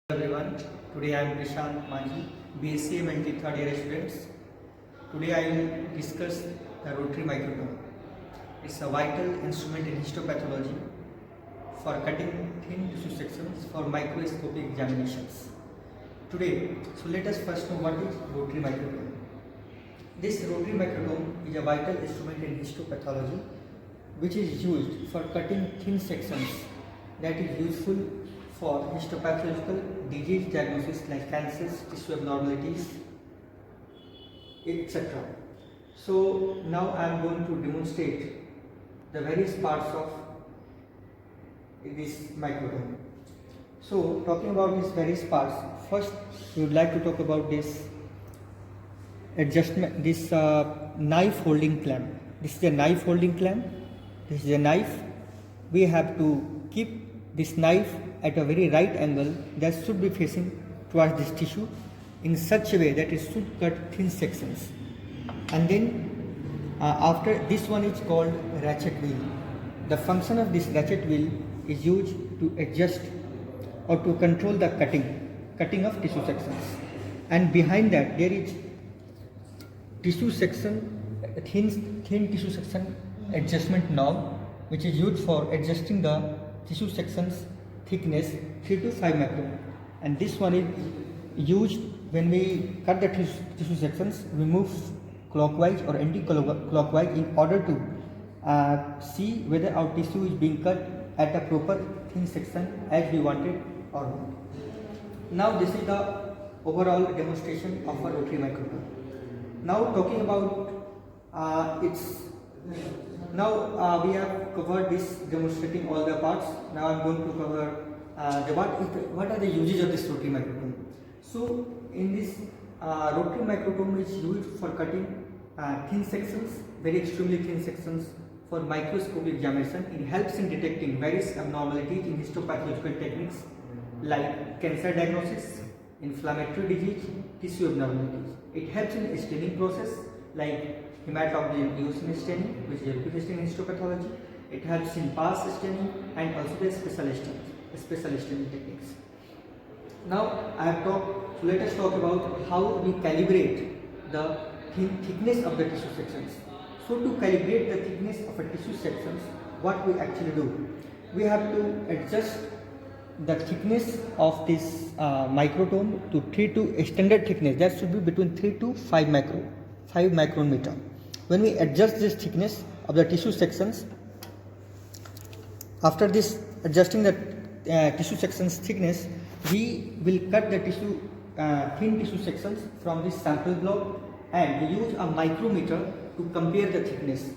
Everyone, today I am Prashant Manji, BSc MNT third year students. Today I will discuss the rotary microtome. It's a vital instrument in histopathology for cutting thin tissue sections for microscopic examinations. Today, so let us first know what is rotary microtome. This rotary microtome is a vital instrument in histopathology which is used for cutting thin sections that is useful for histopathological disease diagnosis like cancers, tissue abnormalities, etc. So now I am going to demonstrate the various parts of this microtome. So talking about these various parts, first we would like to talk about this adjustment, this knife holding clamp. This is a knife holding clamp. This is a knife. We have to keep this knife at a very right angle that should be facing towards this tissue in such a way that it should cut thin sections. And then after this one is called ratchet wheel. The function of this ratchet wheel is used to adjust or to control the cutting of tissue sections. And behind that there is tissue section, thin tissue section adjustment knob, which is used for adjusting the tissue sections thickness 3 to 5 micron, and this one is used when we cut the tissue sections. We move clockwise or anti-clockwise in order to see whether our tissue is being cut at a proper thin section as we wanted or not. Now this is the overall demonstration of a rotary microtome. Now talking about we have covered this, demonstrating all the parts. Now I am going to cover what are the uses of this rotary microtome. So in this rotary microtome is used for cutting thin sections, very extremely thin sections for microscopic examination. It helps in detecting various abnormalities in histopathological techniques like cancer diagnosis, inflammatory disease, tissue abnormalities. It helps in staining process like hematology staining, which is a big staining in histopathology. It helps in pass staining and also the special staining techniques. Now I have talked, so let us talk about how we calibrate the thickness of the tissue sections. So to calibrate the thickness of a tissue sections, what we actually do, we have to adjust the thickness of this microtome to a standard thickness that should be between 3 to 5 micrometer. When we adjust this thickness of the tissue sections, after this adjusting the tissue sections thickness, we will cut the thin tissue sections from this sample block, and we use a micrometer to compare the thickness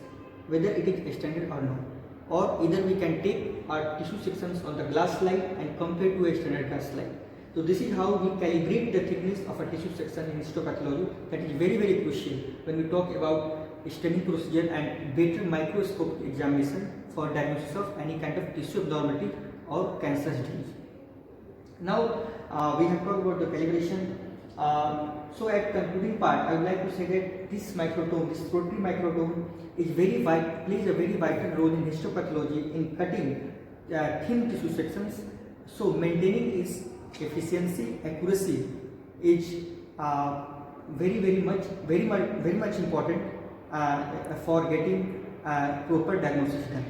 whether it is extended or not. Or either we can take our tissue sections on the glass slide and compare to a standard glass slide. So this is how we calibrate the thickness of a tissue section in histopathology. That is very, very crucial when we talk about staining procedure and better microscopic examination for diagnosis of any kind of tissue abnormality or cancer disease. Now we have talked about the calibration. So at concluding part, I would like to say that this microtome, this rotary microtome, plays a very vital role in histopathology in cutting thin tissue sections. So maintaining its efficiency, accuracy is very much important for getting proper diagnosis done.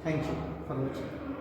Thank you for watching.